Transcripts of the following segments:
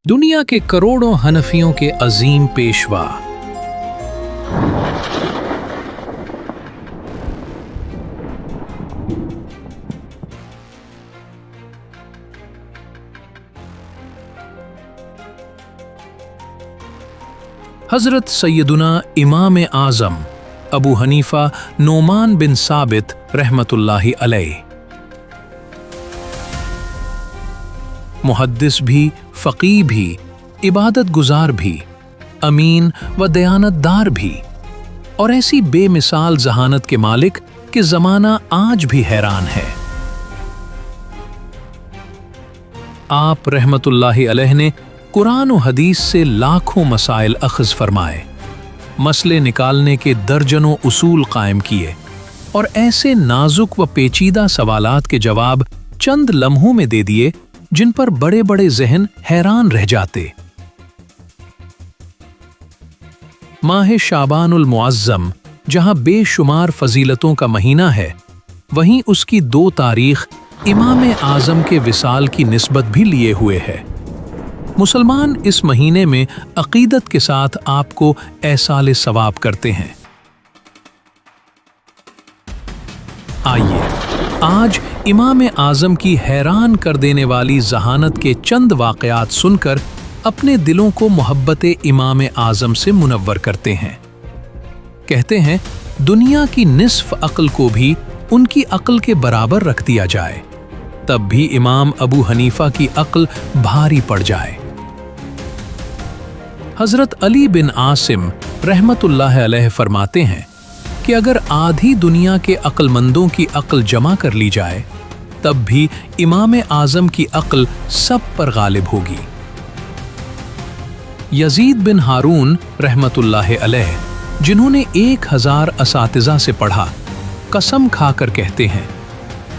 दुनिया के करोड़ों हनफियों के अजीम पेशवा। हजरत सैयदुना इमाम आज़म अबू हनीफा नोमान बिन साबित रहमतुल्लाहि अलैह, मुहद्दिस भी, फ़क़ीह भी, इबादत गुजार भी, अमीन व दयानतदार भी, और ऐसी बेमिसाल जहानत के मालिक कि ज़माना आज भी हैरान है। आप रहमतुल्लाहि अलैह ने कुरान व हदीस से लाखों मसाइल अख़ज़ फरमाए, मसले निकालने के दर्जनों उसूल कायम किए और ऐसे नाजुक व पेचीदा सवालात के जवाब चंद लम्हों में दे दिए जिन पर बड़े बड़े ज़हन हैरान रह जाते। माह शाबानुल मुअज़्ज़म जहां बेशुमार फजीलतों का महीना है, वहीं उसकी 2 तारीख इमाम आज़म के विसाल की निस्बत भी लिए हुए है। मुसलमान इस महीने में अक़ीदत के साथ आपको एहसाल सवाब करते हैं। आइए आज इमाम आज़म की हैरान कर देने वाली जहानत के चंद वाक़यात सुनकर अपने दिलों को मोहब्बत इमाम आज़म से मुनव्वर करते हैं। कहते हैं दुनिया की निस्फ अक्ल को भी उनकी अक्ल के बराबर रख दिया जाए, तब भी इमाम अबू हनीफा की अक्ल भारी पड़ जाए। हजरत अली बिन आसिम रहमतुल्लाह अलैह फरमाते हैं कि अगर आधी दुनिया के अक्लमंदों की अक्ल जमा कर ली जाए, तब भी इमाम आज़म की अक्ल सब पर गालिब होगी। यजीद बिन हारून रहमतुल्लाह अलैह, जिन्होंने 1000 असातिज़ा से पढ़ा, कसम खाकर कहते हैं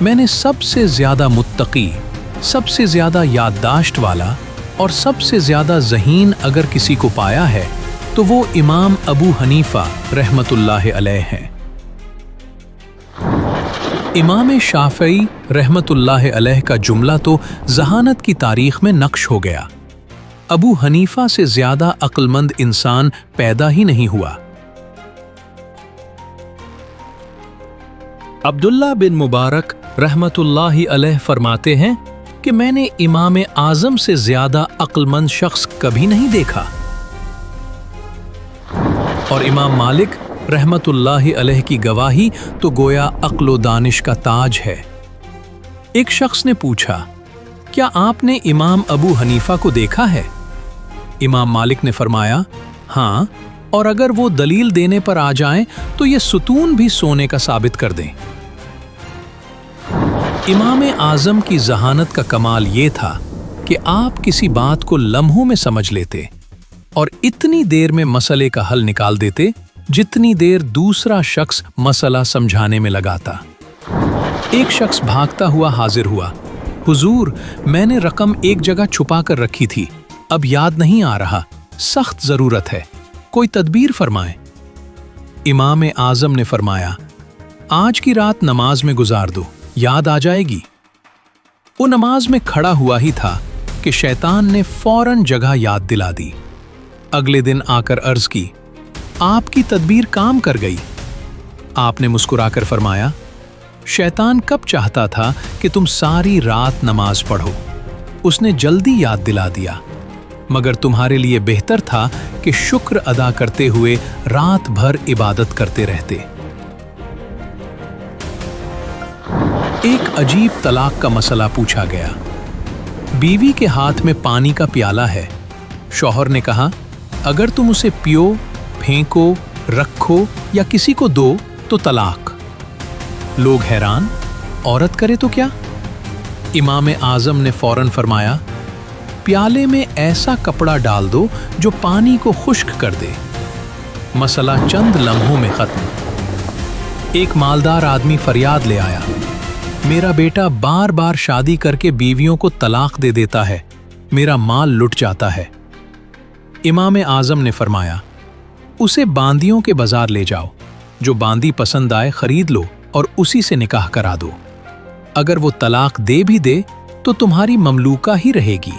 मैंने सबसे ज़्यादा मुत्तकी, सबसे ज़्यादा याददाश्त वाला और सबसे ज़्यादा ज़हीन अगर किसी को पाया है तो वो इमाम अबू हनीफा रहमतुल्लाह अलैह हैं। इमाम शाफ़ई रहमतुल्लाह अलैह का जुमला तो ज़हानत की तारीख़ में नक्श हो गया। अबू हनीफा से ज़्यादा अक्लमंद इंसान पैदा ही नहीं हुआ। अब्दुल्ला बिन मुबारक रहमतुल्लाहि अलैह फरमाते हैं कि मैंने इमाम आज़म से ज़्यादा अक्लमंद शख्स कभी नहीं देखा। और इमाम मालिक रहमतुल्लाहि अलैह की गवाही तो गोया अक्ल व दानिश का ताज है। एक शख्स ने पूछा, क्या आपने इमाम अबू हनीफा को देखा है? इमाम मालिक ने फरमाया, हाँ, और अगर वो दलील देने पर आ जाएं तो ये सुतून भी सोने का साबित कर दें। इमाम आज़म की जहानत का कमाल ये था कि आप किसी बात को लम्हों में समझ लेते और इतनी देर में मसले का हल निकाल देते जितनी देर दूसरा शख्स मसला समझाने में लगाता। एक शख्स भागता हुआ हाजिर हुआ, हुजूर, मैंने रकम एक जगह छुपा कर रखी थी, अब याद नहीं आ रहा, सख्त ज़रूरत है, कोई तदबीर फरमाएं। इमाम आज़म ने फरमाया, आज की रात नमाज में गुजार दो, याद आ जाएगी। वो नमाज में खड़ा हुआ ही था कि शैतान ने फौरन जगह याद दिला दी। अगले दिन आकर अर्ज की, आपकी तदबीर काम कर गई। आपने मुस्कुराकर फरमाया, शैतान कब चाहता था कि तुम सारी रात नमाज पढ़ो, उसने जल्दी याद दिला दिया, मगर तुम्हारे लिए बेहतर था कि शुक्र अदा करते हुए रात भर इबादत करते रहते। एक अजीब तलाक का मसला पूछा गया। बीवी के हाथ में पानी का प्याला है। शौहर ने कहा, अगर तुम उसे पियो, फेंको, रखो या किसी को दो तो तलाक। लोग हैरान, औरत करे तो क्या? इमाम आज़म ने फौरन फरमाया, प्याले में ऐसा कपड़ा डाल दो जो पानी को खुश्क कर दे। मसला चंद लम्हों में खत्म। एक मालदार आदमी फरियाद ले आया, मेरा बेटा बार बार शादी करके बीवियों को तलाक दे देता है, मेरा माल लुट जाता है। इमाम आज़म ने फरमाया, उसे बांदियों के बाजार ले जाओ, जो बांदी पसंद आए खरीद लो और उसी से निकाह करा दो। अगर वो तलाक दे भी दे तो तुम्हारी ममलूका ही रहेगी।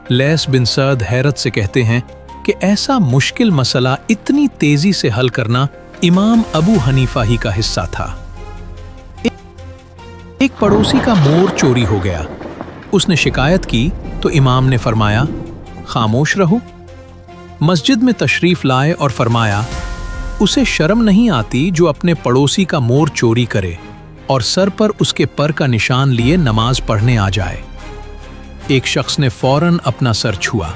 लैस बिन सअद हैरत से कहते हैं कि ऐसा मुश्किल मसला इतनी तेजी से हल करना इमाम अबू हनीफा ही का हिस्सा था। एक पड़ोसी का मोर चोरी हो गया। उसने शिकायत की तो इमाम ने फरमाया, खामोश रहो। मस्जिद में तशरीफ लाए और फरमाया, उसे शर्म नहीं आती जो अपने पड़ोसी का मोर चोरी करे और सर पर उसके पर का निशान लिए नमाज पढ़ने आ जाए। एक शख्स ने फौरन अपना सर छुआ।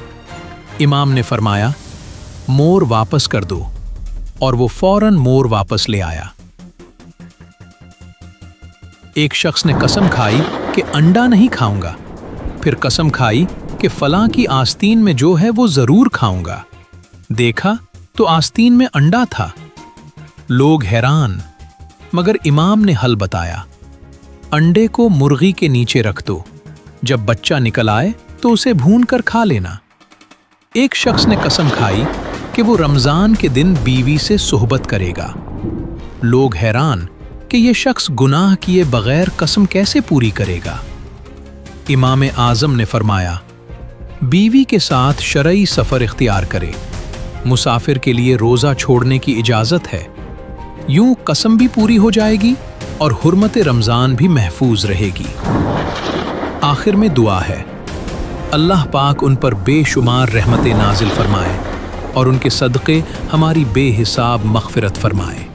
इमाम ने फरमाया, मोर वापस कर दो, और वो फौरन मोर वापस ले आया। एक शख्स ने कसम खाई कि अंडा नहीं खाऊंगा, फिर कसम खाई कि फलां की आस्तीन में जो है वो जरूर खाऊंगा। देखा तो आस्तीन में अंडा था। लोग हैरान, मगर इमाम ने हल बताया, अंडे को मुर्गी के नीचे रख दो, जब बच्चा निकल आए तो उसे भून कर खा लेना। एक शख्स ने कसम खाई कि वो रमजान के दिन बीवी से सोहबत करेगा। लोग हैरान कि ये शख्स गुनाह किए बगैर कसम कैसे पूरी करेगा। इमाम आज़म ने फरमाया, बीवी के साथ शरई सफ़र इख्तियार करे। मुसाफिर के लिए रोज़ा छोड़ने की इजाज़त है। यूं कसम भी पूरी हो जाएगी और हुर्मत रमज़ान भी महफूज रहेगी। आखिर में दुआ है, अल्लाह पाक उन पर बेशुमार रहमतें नाजिल फरमाए और उनके सदक़े हमारी बेहिसाब मग़फ़िरत फरमाए।